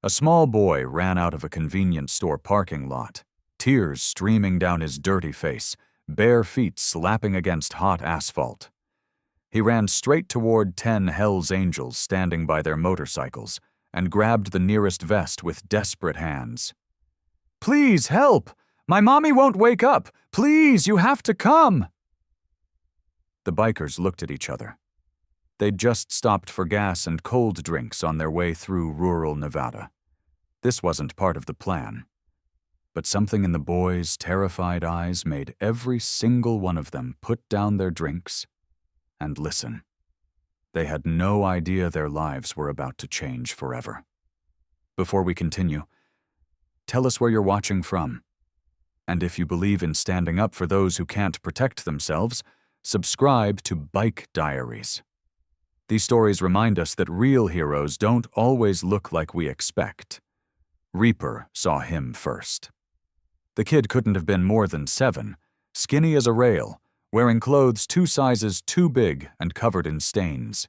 A small boy ran out of a convenience store parking lot, tears streaming down his dirty face, bare feet slapping against hot asphalt. He ran straight toward 10 Hells Angels standing by their motorcycles and grabbed the nearest vest with desperate hands. "Please, help! My mommy won't wake up! Please, you have to come!" The bikers looked at each other. They'd just stopped for gas and cold drinks on their way through rural Nevada. This wasn't part of the plan. But something in the boys' terrified eyes made every single one of them put down their drinks and listen. They had no idea their lives were about to change forever. Before we continue, tell us where you're watching from. And if you believe in standing up for those who can't protect themselves, subscribe to Bike Diaries. These stories remind us that real heroes don't always look like we expect. Reaper saw him first. The kid couldn't have been more than 7, skinny as a rail, wearing clothes 2 sizes too big and covered in stains.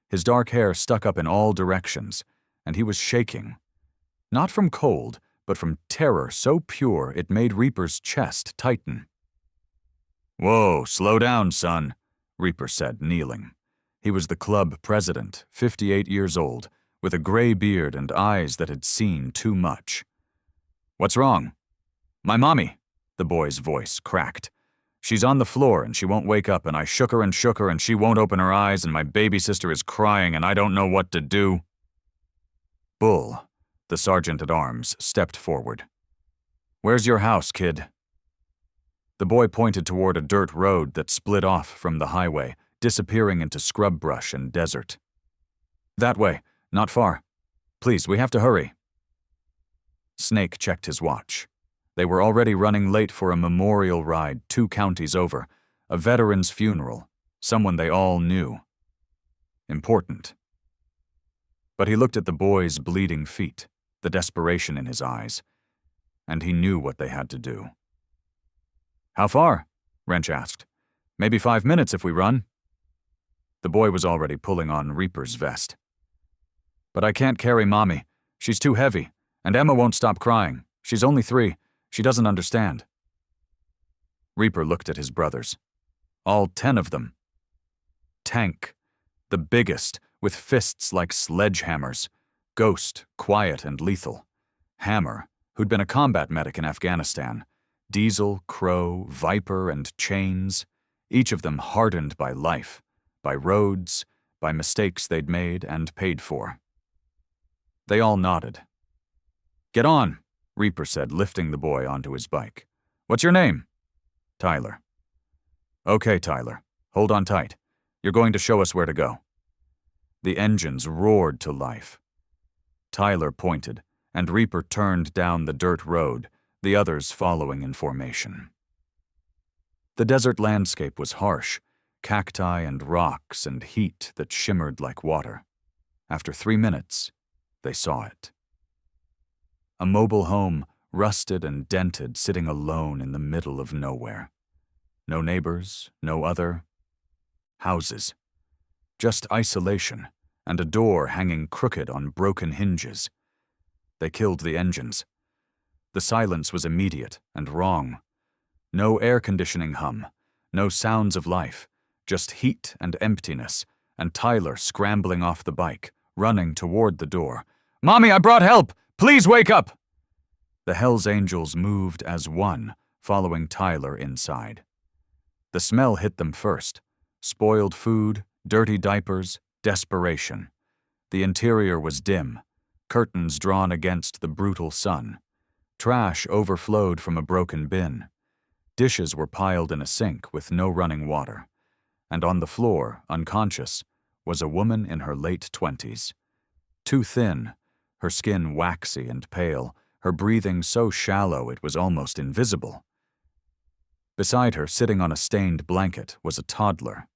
His dark hair stuck up in all directions, and he was shaking. Not from cold, but from terror so pure it made Reaper's chest tighten. "Whoa, slow down, son," Reaper said, kneeling. He was the club president, 58 years old, with a gray beard and eyes that had seen too much. "What's wrong?" "My mommy," the boy's voice cracked. "She's on the floor and she won't wake up, and I shook her and she won't open her eyes, and my baby sister is crying and I don't know what to do." Bull, the sergeant-at-arms, stepped forward. "Where's your house, kid?" The boy pointed toward a dirt road that split off from the highway, disappearing into scrub brush and desert. "That way, not far. Please, we have to hurry." Snake checked his watch. They were already running late for a memorial ride 2 counties over, a veteran's funeral, someone they all knew. Important. But he looked at the boy's bleeding feet, the desperation in his eyes, and he knew what they had to do. "How far?" Wrench asked. "Maybe 5 minutes if we run." The boy was already pulling on Reaper's vest. "But I can't carry Mommy. She's too heavy, and Emma won't stop crying. She's only 3. She doesn't understand." Reaper looked at his brothers. All 10 of them. Tank, the biggest, with fists like sledgehammers. Ghost, quiet and lethal. Hammer, who'd been a combat medic in Afghanistan. Diesel, Crow, Viper, and Chains, each of them hardened by life, by roads, by mistakes they'd made and paid for. They all nodded. "Get on," Reaper said, lifting the boy onto his bike. "What's your name?" "Tyler." "Okay, Tyler. Hold on tight. You're going to show us where to go." The engines roared to life. Tyler pointed, and Reaper turned down the dirt road, the others following in formation. The desert landscape was harsh, cacti and rocks and heat that shimmered like water. After 3 minutes, they saw it. A mobile home, rusted and dented, sitting alone in the middle of nowhere. No neighbors, no other houses. Just isolation, and a door hanging crooked on broken hinges. They killed the engines. The silence was immediate and wrong. No air conditioning hum, no sounds of life, just heat and emptiness, and Tyler scrambling off the bike, running toward the door. "Mommy, I brought help! Please wake up!" The Hells Angels moved as one, following Tyler inside. The smell hit them first. Spoiled food, dirty diapers, desperation. The interior was dim, curtains drawn against the brutal sun. Trash overflowed from a broken bin. Dishes were piled in a sink with no running water. And on the floor, unconscious, was a woman in her late 20s. Too thin, her skin waxy and pale, her breathing so shallow it was almost invisible. Beside her, sitting on a stained blanket, was a toddler.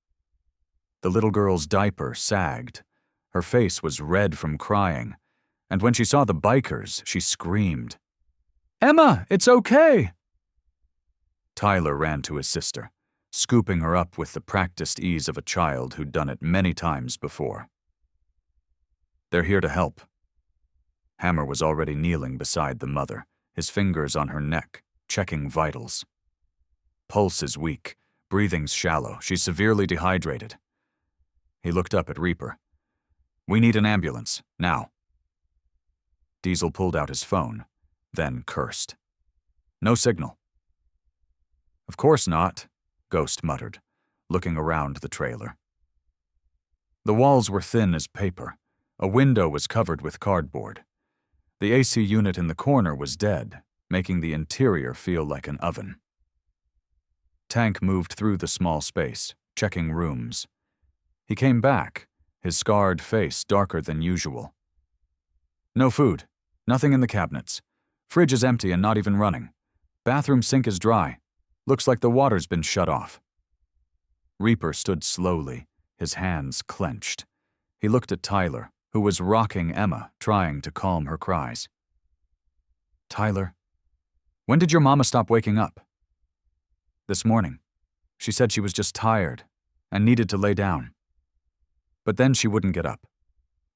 The little girl's diaper sagged. Her face was red from crying, and when she saw the bikers, she screamed, "Emma, it's okay!" Tyler ran to his sister, scooping her up with the practiced ease of a child who'd done it many times before. "They're here to help." Hammer was already kneeling beside the mother, his fingers on her neck, checking vitals. Pulse is weak, breathing's shallow, she's severely dehydrated. He looked up at Reaper. "We need an ambulance, now." Diesel pulled out his phone, then cursed. "No signal." "Of course not," Ghost muttered, looking around the trailer. The walls were thin as paper. A window was covered with cardboard. The AC unit in the corner was dead, making the interior feel like an oven. Tank moved through the small space, checking rooms. He came back, his scarred face darker than usual. "No food. Nothing in the cabinets. Fridge is empty and not even running. Bathroom sink is dry. Looks like the water's been shut off." Reaper stood slowly, his hands clenched. He looked at Tyler, who was rocking Emma, trying to calm her cries. "Tyler, when did your mama stop waking up?" "This morning. She said she was just tired and needed to lay down. But then she wouldn't get up.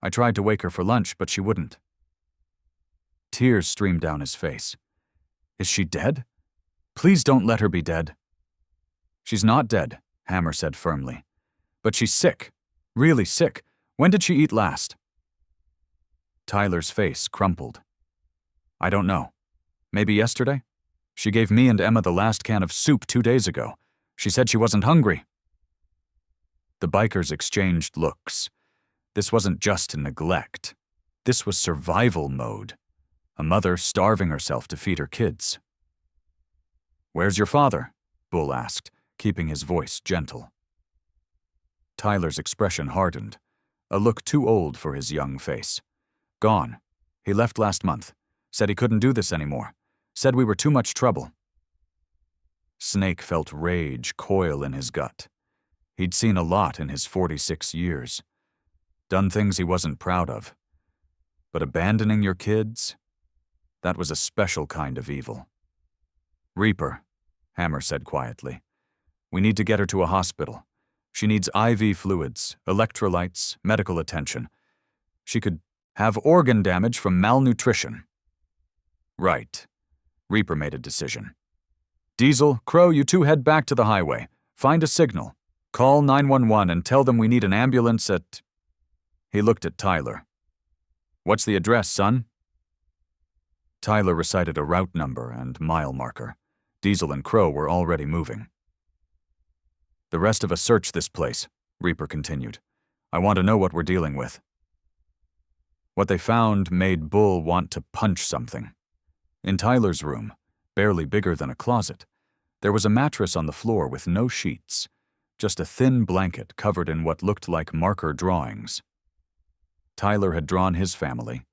I tried to wake her for lunch, but she wouldn't." Tears streamed down his face. "Is she dead? Please don't let her be dead." "She's not dead," Hammer said firmly. "But she's sick. Really sick. When did she eat last?" Tyler's face crumpled. "I don't know. Maybe yesterday? She gave me and Emma the last can of soup 2 days ago. She said she wasn't hungry." The bikers exchanged looks. This wasn't just neglect. This was survival mode. A mother starving herself to feed her kids. "Where's your father?" Bull asked, keeping his voice gentle. Tyler's expression hardened, a look too old for his young face. "Gone. He left last month. Said he couldn't do this anymore. Said we were too much trouble." Snake felt rage coil in his gut. He'd seen a lot in his 46 years. Done things he wasn't proud of. But abandoning your kids? That was a special kind of evil. "Reaper," Hammer said quietly. "We need to get her to a hospital. She needs IV fluids, electrolytes, medical attention. She could have organ damage from malnutrition." "Right." Reaper made a decision. "Diesel, Crow, you two head back to the highway. Find a signal. Call 911 and tell them we need an ambulance at..." He looked at Tyler. "What's the address, son?" Tyler recited a route number and mile marker. Diesel and Crow were already moving. "The rest of us search this place," Reaper continued. "I want to know what we're dealing with." What they found made Bull want to punch something. In Tyler's room, barely bigger than a closet, there was a mattress on the floor with no sheets, just a thin blanket covered in what looked like marker drawings. Tyler had drawn his family,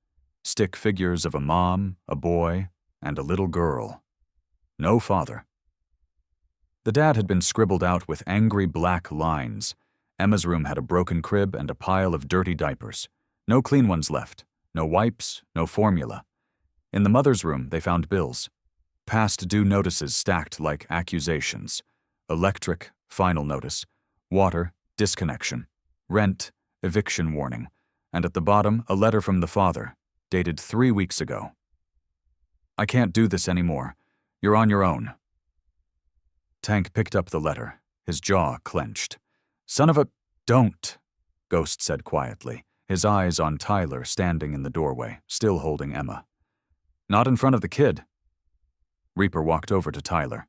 stick figures of a mom, a boy, and a little girl. No father. The dad had been scribbled out with angry black lines. Emma's room had a broken crib and a pile of dirty diapers. No clean ones left. No wipes, no formula. In the mother's room, they found bills. Past due notices stacked like accusations. Electric, final notice. Water, disconnection. Rent, eviction warning. And at the bottom, a letter from the father, dated 3 weeks ago. "I can't do this anymore. You're on your own." Tank picked up the letter, his jaw clenched. "Son of a..." "Don't," Ghost said quietly, his eyes on Tyler standing in the doorway, still holding Emma. "Not in front of the kid." Reaper walked over to Tyler.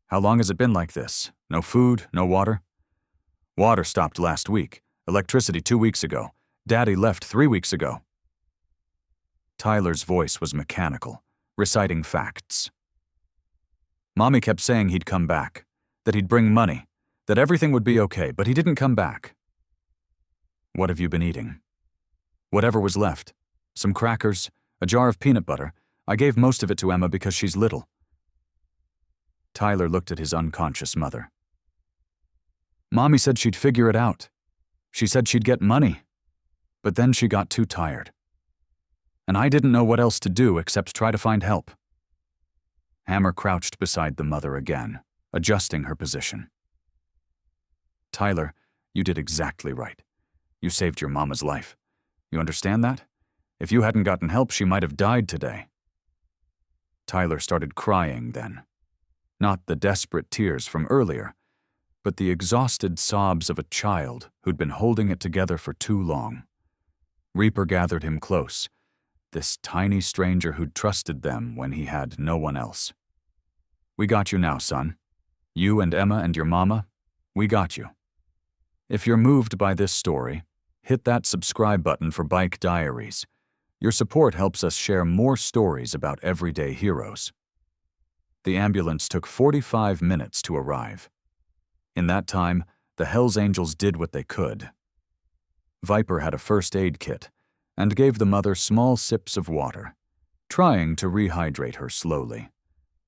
"How long has it been like this? No food, no water?" "Water stopped last week. Electricity 2 weeks ago. Daddy left 3 weeks ago." Tyler's voice was mechanical, reciting facts. "Mommy kept saying he'd come back, that he'd bring money, that everything would be okay, but he didn't come back." "What have you been eating?" "Whatever was left. Some crackers, a jar of peanut butter. I gave most of it to Emma because she's little." Tyler looked at his unconscious mother. "Mommy said she'd figure it out. She said she'd get money. But then she got too tired. And I didn't know what else to do except try to find help." Hammer crouched beside the mother again, adjusting her position. "Tyler, you did exactly right. You saved your mama's life. You understand that? If you hadn't gotten help, she might have died today." Tyler started crying then. Not the desperate tears from earlier, but the exhausted sobs of a child who'd been holding it together for too long. Reaper gathered him close, this tiny stranger who'd trusted them when he had no one else. "We got you now, son. You and Emma and your mama, we got you. If you're moved by this story, hit that subscribe button for Bike Diaries. Your support helps us share more stories about everyday heroes." The ambulance took 45 minutes to arrive. In that time, the Hells Angels did what they could. Viper had a first aid kit and gave the mother small sips of water, trying to rehydrate her slowly.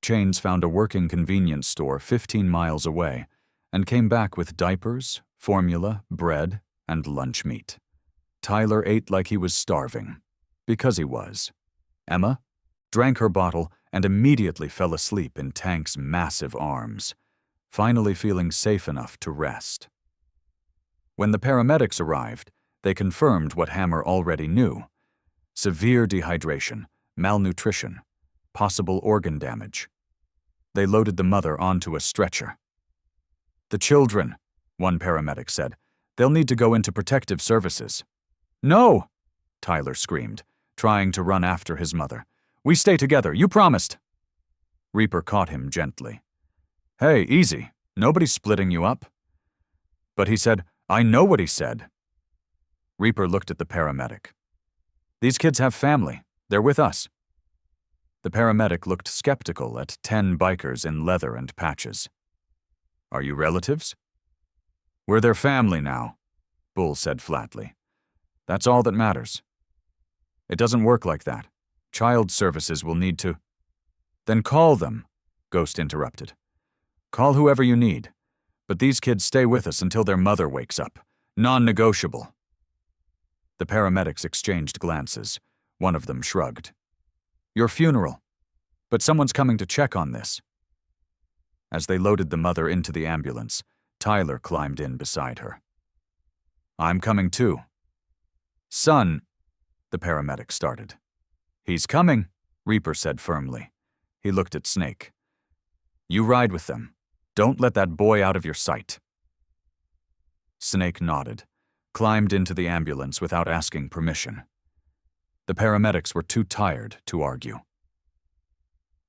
Chains found a working convenience store 15 miles away and came back with diapers, formula, bread, and lunch meat. Tyler ate like he was starving, because he was. Emma drank her bottle and immediately fell asleep in Tank's massive arms, finally feeling safe enough to rest. When the paramedics arrived, they confirmed what Hammer already knew: severe dehydration, malnutrition, possible organ damage. They loaded the mother onto a stretcher. "The children," one paramedic said. "They'll need to go into protective services." "No!" Tyler screamed, trying to run after his mother. "We stay together, you promised." Reaper caught him gently. "Hey, easy. Nobody's splitting you up." But he said, "I know what he said." Reaper looked at the paramedic. "These kids have family. They're with us." The paramedic looked skeptical at 10 bikers in leather and patches. "Are you relatives?" "We're their family now," Bull said flatly. "That's all that matters." "It doesn't work like that. Child services will need to—" "Then call them," Ghost interrupted. "Call whoever you need. But these kids stay with us until their mother wakes up. Non-negotiable." The paramedics exchanged glances. One of them shrugged. "Your funeral. But someone's coming to check on this." As they loaded the mother into the ambulance, Tyler climbed in beside her. "I'm coming too." "Son," the paramedic started. "He's coming," Reaper said firmly. He looked at Snake. "You ride with them. Don't let that boy out of your sight." Snake nodded, climbed into the ambulance without asking permission. The paramedics were too tired to argue.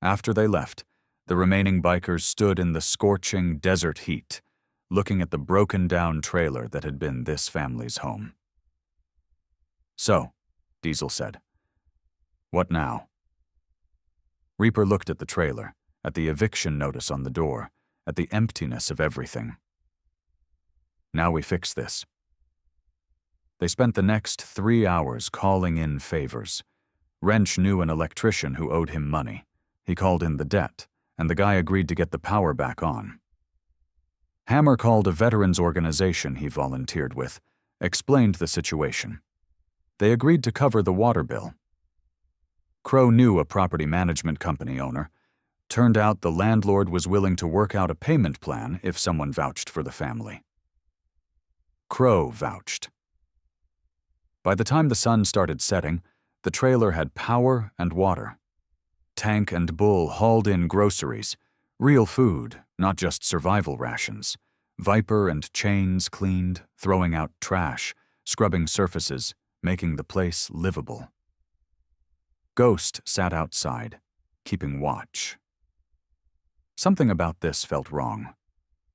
After they left, the remaining bikers stood in the scorching desert heat, looking at the broken-down trailer that had been this family's home. "So," Diesel said, "what now?" Reaper looked at the trailer, at the eviction notice on the door, at the emptiness of everything. "Now we fix this." They spent the next 3 hours calling in favors. Wrench knew an electrician who owed him money. He called in the debt, and the guy agreed to get the power back on. Hammer called a veterans organization he volunteered with, explained the situation. They agreed to cover the water bill. Crow knew a property management company owner. Turned out the landlord was willing to work out a payment plan if someone vouched for the family. Crow vouched. By the time the sun started setting, the trailer had power and water. Tank and Bull hauled in groceries, real food, not just survival rations. Viper and Chains cleaned, throwing out trash, scrubbing surfaces, making the place livable. Ghost sat outside, keeping watch. Something about this felt wrong.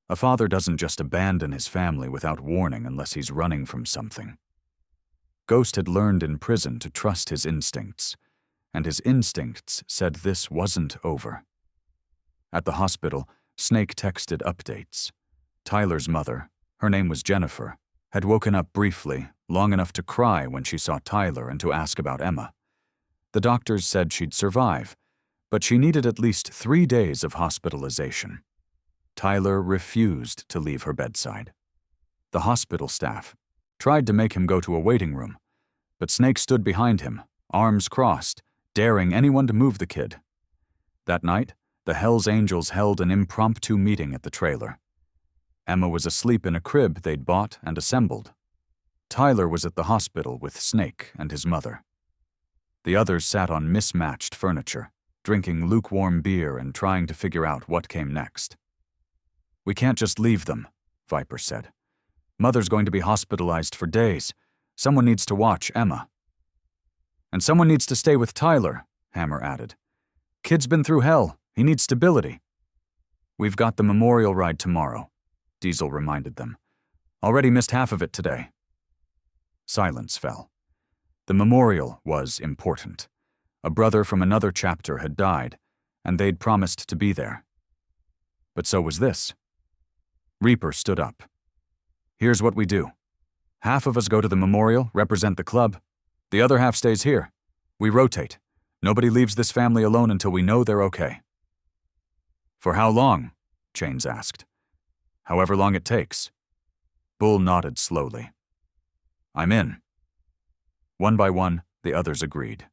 A father doesn't just abandon his family without warning unless he's running from something. Ghost had learned in prison to trust his instincts, and his instincts said this wasn't over. At the hospital, Snake texted updates. Tyler's mother, her name was Jennifer, had woken up briefly, long enough to cry when she saw Tyler and to ask about Emma. The doctors said she'd survive, but she needed at least 3 days of hospitalization. Tyler refused to leave her bedside. The hospital staff tried to make him go to a waiting room, but Snake stood behind him, arms crossed, daring anyone to move the kid. That night, the Hells Angels held an impromptu meeting at the trailer. Emma was asleep in a crib they'd bought and assembled. Tyler was at the hospital with Snake and his mother. The others sat on mismatched furniture, drinking lukewarm beer and trying to figure out what came next. "We can't just leave them," Viper said. "Mother's going to be hospitalized for days. Someone needs to watch Emma." "And someone needs to stay with Tyler," Hammer added. "Kid's been through hell. He needs stability." "We've got the memorial ride tomorrow," Diesel reminded them. "Already missed half of it today." Silence fell. The memorial was important. A brother from another chapter had died, and they'd promised to be there. But so was this. Reaper stood up. "Here's what we do. Half of us go to the memorial, represent the club. The other half stays here. We rotate. Nobody leaves this family alone until we know they're okay." "For how long?" Chains asked. "However long it takes." Bull nodded slowly. "I'm in." One by one, the others agreed.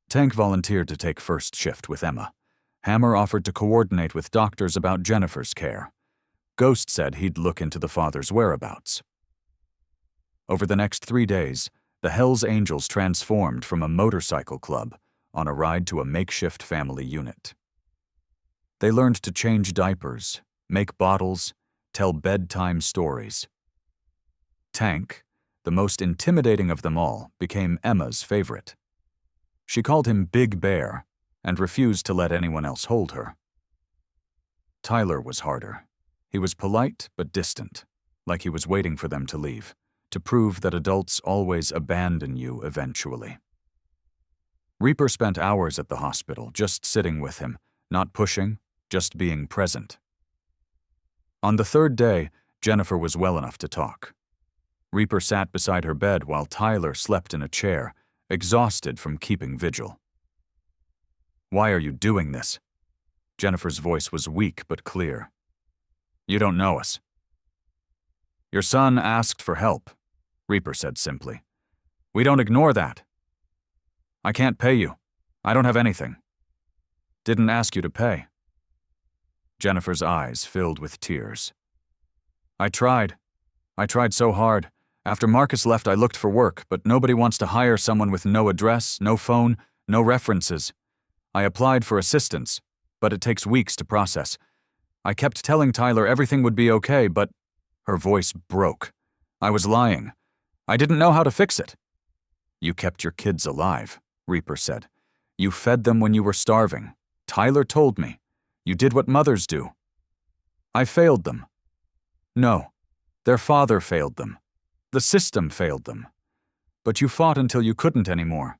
Tank volunteered to take first shift with Emma. Hammer offered to coordinate with doctors about Jennifer's care. Ghost said he'd look into the father's whereabouts. Over the next 3 days, the Hells Angels transformed from a motorcycle club on a ride to a makeshift family unit. They learned to change diapers, make bottles, tell bedtime stories. Tank, the most intimidating of them all, became Emma's favorite. She called him Big Bear and refused to let anyone else hold her. Tyler was harder. He was polite but distant, like he was waiting for them to leave, to prove that adults always abandon you eventually. Reaper spent hours at the hospital, just sitting with him, not pushing, just being present. On the 3rd day, Jennifer was well enough to talk. Reaper sat beside her bed while Tyler slept in a chair, exhausted from keeping vigil. "Why are you doing this?" Jennifer's voice was weak but clear. "You don't know us." "Your son asked for help," Reaper said simply. "We don't ignore that." "I can't pay you. I don't have anything." "Didn't ask you to pay." Jennifer's eyes filled with tears. I tried so hard. After Marcus left, I looked for work, but nobody wants to hire someone with no address, no phone, no references. I applied for assistance, but it takes weeks to process. I kept telling Tyler everything would be okay, but..." Her voice broke. "I was lying. I didn't know how to fix it." "You kept your kids alive," Reaper said. "You fed them when you were starving. Tyler told me. You did what mothers do." "I failed them." "No. Their father failed them. The system failed them. But you fought until you couldn't anymore.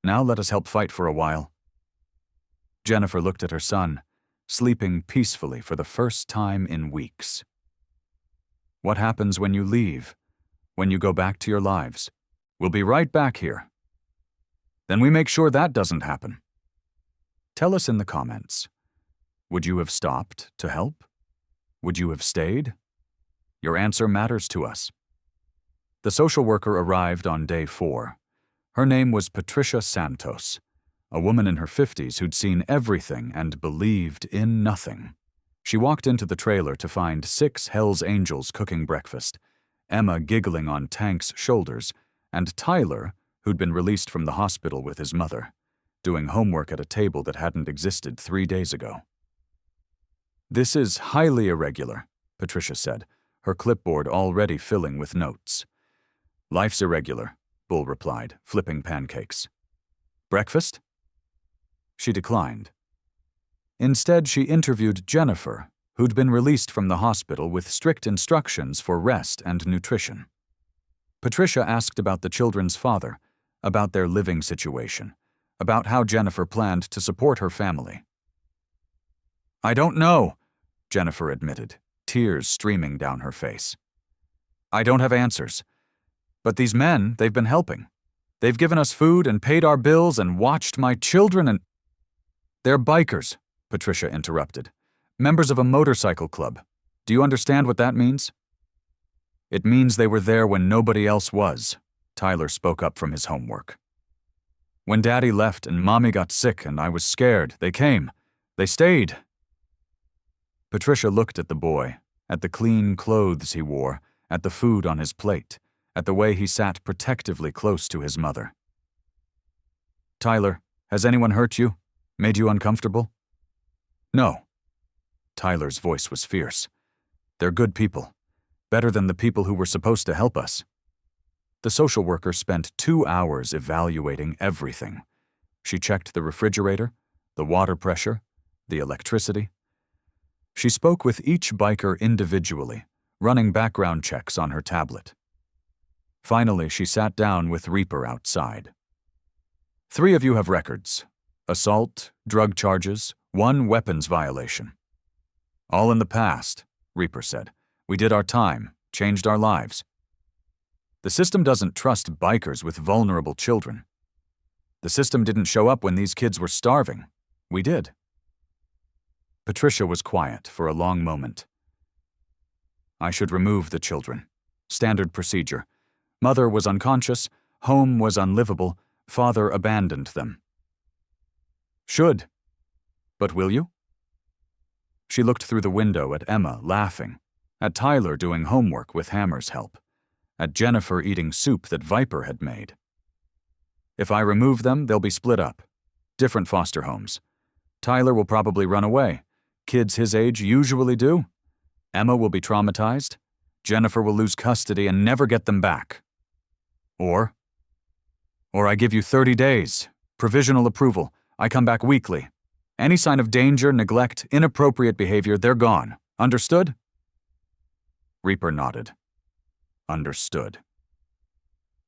Now let us help fight for a while." Jennifer looked at her son, sleeping peacefully for the first time in weeks. "What happens when you leave? When you go back to your lives? We'll be right back here." "Then we make sure that doesn't happen." Tell us in the comments. Would you have stopped to help? Would you have stayed? Your answer matters to us. The social worker arrived on day 4. Her name was Patricia Santos, a woman in her 50s who'd seen everything and believed in nothing. She walked into the trailer to find 6 Hells Angels cooking breakfast, Emma giggling on Tank's shoulders, and Tyler, who'd been released from the hospital with his mother, doing homework at a table that hadn't existed 3 days ago. "This is highly irregular," Patricia said, her clipboard already filling with notes. "Life's irregular," Bull replied, flipping pancakes. "Breakfast?" She declined. Instead, she interviewed Jennifer, who'd been released from the hospital with strict instructions for rest and nutrition. Patricia asked about the children's father, about their living situation, about how Jennifer planned to support her family. "I don't know," Jennifer admitted, tears streaming down her face. "I don't have answers. But these men, they've been helping. They've given us food and paid our bills and watched my children and—" "They're bikers," Patricia interrupted. "Members of a motorcycle club. Do you understand what that means?" "It means they were there when nobody else was," Tyler spoke up from his homework. "When Daddy left and Mommy got sick and I was scared, they came. They stayed." Patricia looked at the boy, at the clean clothes he wore, at the food on his plate, at the way he sat protectively close to his mother. Tyler, has anyone hurt you? Made you uncomfortable? No. Tyler's voice was fierce. They're good people. Better than the people who were supposed to help us. The social worker spent 2 hours evaluating everything. She checked the refrigerator, the water pressure, the electricity. She spoke with each biker individually, running background checks on her tablet. Finally, she sat down with Reaper outside. 3 of you have records: assault, drug charges, 1 weapons violation. All in the past, Reaper said. We did our time, changed our lives. The system doesn't trust bikers with vulnerable children. The system didn't show up when these kids were starving. We did. Patricia was quiet for a long moment. I should remove the children. Standard procedure. Mother was unconscious, home was unlivable, father abandoned them. Should. But will you? She looked through the window at Emma, laughing, at Tyler doing homework with Hammer's help, at Jennifer eating soup that Viper had made. If I remove them, they'll be split up. Different foster homes. Tyler will probably run away. Kids his age usually do. Emma will be traumatized. Jennifer will lose custody and never get them back. Or I give you 30 days, provisional approval. I come back weekly. Any sign of danger, neglect, inappropriate behavior, they're gone. Understood? Reaper nodded. Understood.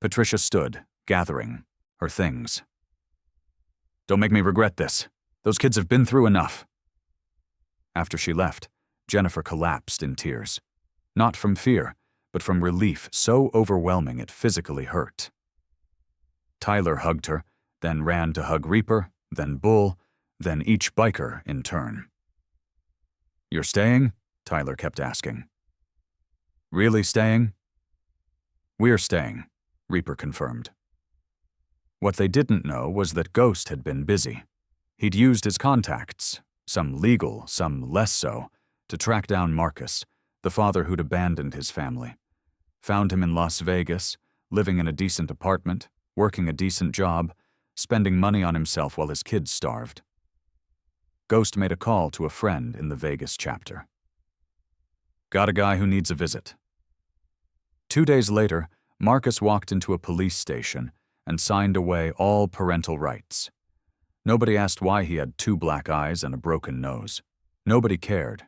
Patricia stood, gathering her things. Don't make me regret this. Those kids have been through enough. After she left, Jennifer collapsed in tears. Not from fear, but from relief so overwhelming it physically hurt. Tyler hugged her, then ran to hug Reaper, then Bull, then each biker in turn. You're staying? Tyler kept asking. Really staying? We're staying, Reaper confirmed. What they didn't know was that Ghost had been busy. He'd used his contacts, some legal, some less so, to track down Marcus, the father who'd abandoned his family. Found him in Las Vegas, living in a decent apartment, working a decent job, spending money on himself while his kids starved. Ghost made a call to a friend in the Vegas chapter. Got a guy who needs a visit. 2 days later, Marcus walked into a police station and signed away all parental rights. Nobody asked why he had 2 black eyes and a broken nose. Nobody cared.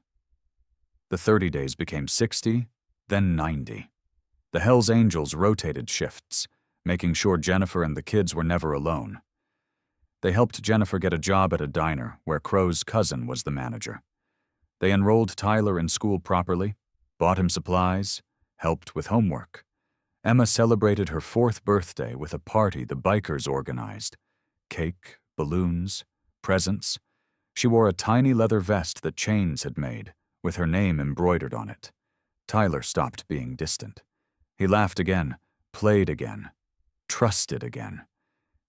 The 30 days became 60, then 90. The Hells Angels rotated shifts, making sure Jennifer and the kids were never alone. They helped Jennifer get a job at a diner where Crow's cousin was the manager. They enrolled Tyler in school properly, bought him supplies, helped with homework. Emma celebrated her 4th birthday with a party the bikers organized. Cake, balloons, presents. She wore a tiny leather vest that Chains had made, with her name embroidered on it. Tyler stopped being distant. He laughed again, played again, trusted again.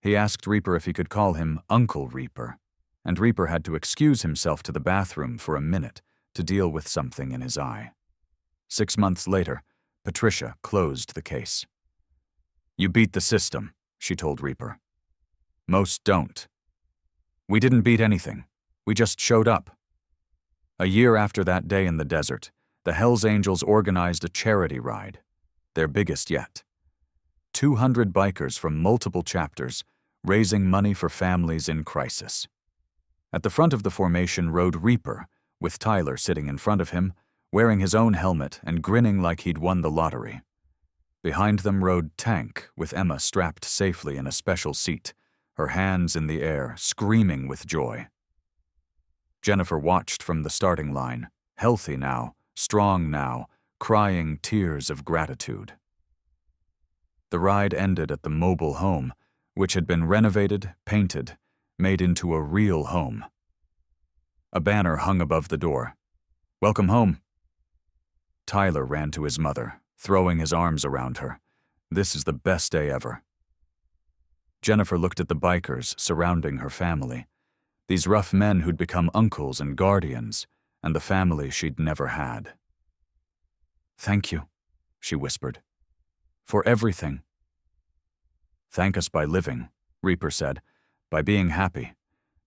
He asked Reaper if he could call him Uncle Reaper, and Reaper had to excuse himself to the bathroom for a minute to deal with something in his eye. 6 months later, Patricia closed the case. You beat the system, she told Reaper. Most don't. We didn't beat anything. We just showed up. A year after that day in the desert, the Hells Angels organized a charity ride, their biggest yet. 200 bikers from multiple chapters, raising money for families in crisis. At the front of the formation rode Reaper, with Tyler sitting in front of him, wearing his own helmet and grinning like he'd won the lottery. Behind them rode Tank, with Emma strapped safely in a special seat, her hands in the air, screaming with joy. Jennifer watched from the starting line, healthy now, strong now, crying tears of gratitude. The ride ended at the mobile home, which had been renovated, painted, made into a real home. A banner hung above the door. Welcome home. Tyler ran to his mother, throwing his arms around her. This is the best day ever. Jennifer looked at the bikers surrounding her family, these rough men who'd become uncles and guardians, and the family she'd never had. Thank you, she whispered. For everything. Thank us by living, Reaper said, by being happy,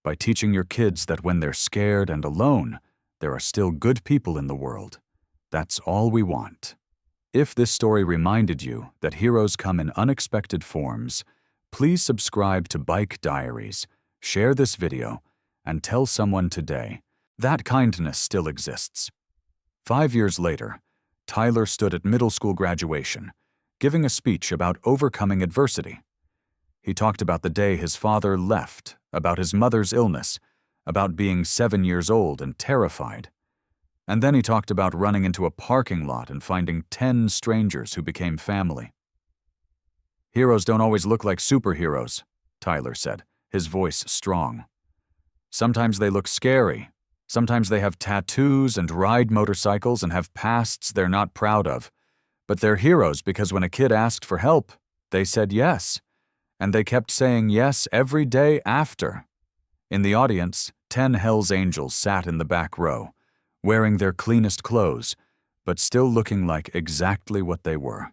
by teaching your kids that when they're scared and alone, there are still good people in the world. That's all we want. If this story reminded you that heroes come in unexpected forms, please subscribe to Bike Diaries, share this video, and tell someone today that kindness still exists. 5 years later, Tyler stood at middle school graduation, giving a speech about overcoming adversity. He talked about the day his father left, about his mother's illness, about being 7 years old and terrified. And then he talked about running into a parking lot and finding 10 strangers who became family. "Heroes don't always look like superheroes," Tyler said, his voice strong. "Sometimes they look scary. Sometimes they have tattoos and ride motorcycles and have pasts they're not proud of. But they're heroes because when a kid asked for help, they said yes. And they kept saying yes every day after." In the audience, 10 Hells Angels sat in the back row, wearing their cleanest clothes, but still looking like exactly what they were.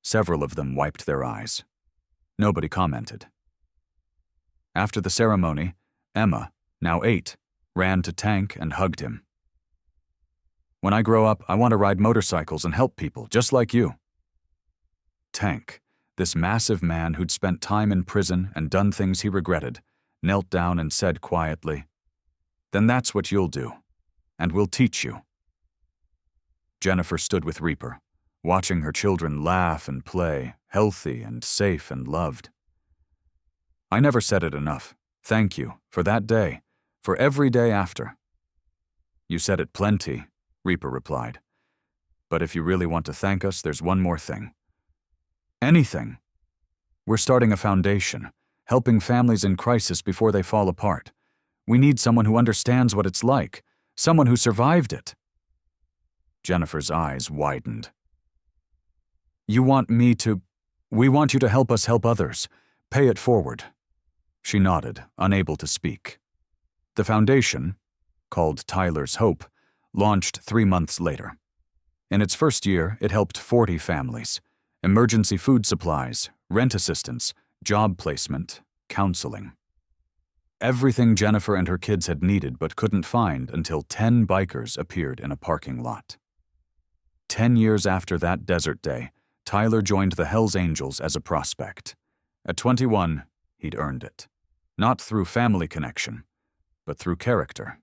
Several of them wiped their eyes. Nobody commented. After the ceremony, Emma, now 8, ran to Tank and hugged him. "When I grow up, I want to ride motorcycles and help people, just like you." Tank, this massive man who'd spent time in prison and done things he regretted, knelt down and said quietly, "Then that's what you'll do, and we'll teach you." Jennifer stood with Reaper, watching her children laugh and play, healthy and safe and loved. "I never said it enough. Thank you for that day, for every day after." "You said it plenty," Reaper replied. "But if you really want to thank us, there's one more thing." "Anything." "We're starting a foundation, helping families in crisis before they fall apart. We need someone who understands what it's like, someone who survived it." Jennifer's eyes widened. We want you to help us help others. Pay it forward." She nodded, unable to speak. The foundation, called Tyler's Hope, launched 3 months later. In its first year, it helped 40 families: emergency food supplies, rent assistance, job placement, counseling. Everything Jennifer and her kids had needed but couldn't find until 10 bikers appeared in a parking lot. 10 years after that desert day, Tyler joined the Hells Angels as a prospect. At 21, he'd earned it. Not through family connection, but through character.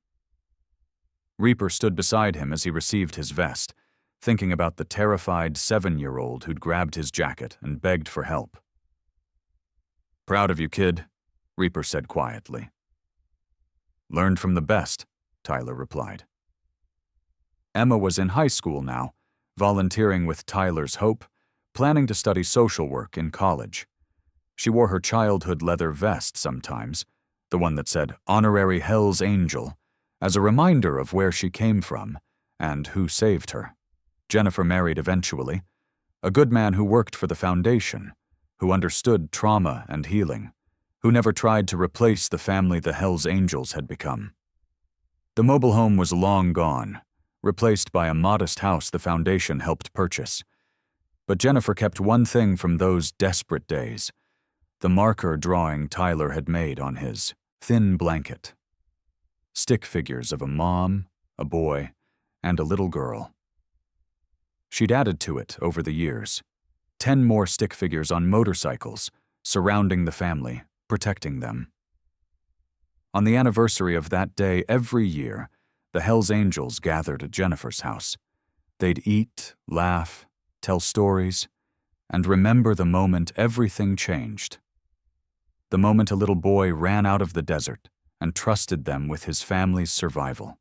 Reaper stood beside him as he received his vest, thinking about the terrified 7-year-old who'd grabbed his jacket and begged for help. "Proud of you, kid," Reaper said quietly. "Learned from the best," Tyler replied. Emma was in high school now, volunteering with Tyler's Hope, planning to study social work in college. She wore her childhood leather vest sometimes, the one that said Honorary Hells Angel, as a reminder of where she came from and who saved her. Jennifer married eventually, a good man who worked for the foundation, who understood trauma and healing, who never tried to replace the family the Hells Angels had become. The mobile home was long gone, replaced by a modest house the foundation helped purchase. But Jennifer kept one thing from those desperate days: the marker drawing Tyler had made on his thin blanket. Stick figures of a mom, a boy, and a little girl. She'd added to it over the years, 10 more stick figures on motorcycles, surrounding the family, protecting them. On the anniversary of that day every year, the Hells Angels gathered at Jennifer's house. They'd eat, laugh, tell stories, and remember the moment everything changed. The moment a little boy ran out of the desert and trusted them with his family's survival.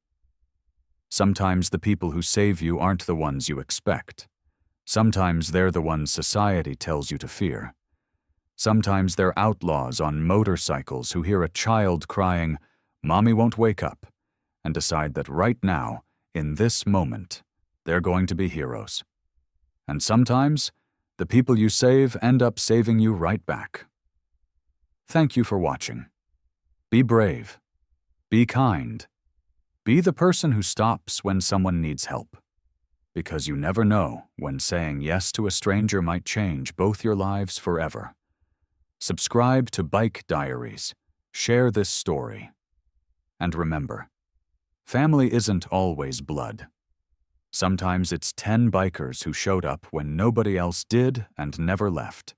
Sometimes the people who save you aren't the ones you expect. Sometimes they're the ones society tells you to fear. Sometimes they're outlaws on motorcycles who hear a child crying, "Mommy won't wake up," and decide that right now, in this moment, they're going to be heroes. And sometimes, the people you save end up saving you right back. Thank you for watching. Be brave. Be kind. Be the person who stops when someone needs help. Because you never know when saying yes to a stranger might change both your lives forever. Subscribe to Bike Diaries. Share this story. And remember, family isn't always blood. Sometimes it's 10 bikers who showed up when nobody else did and never left.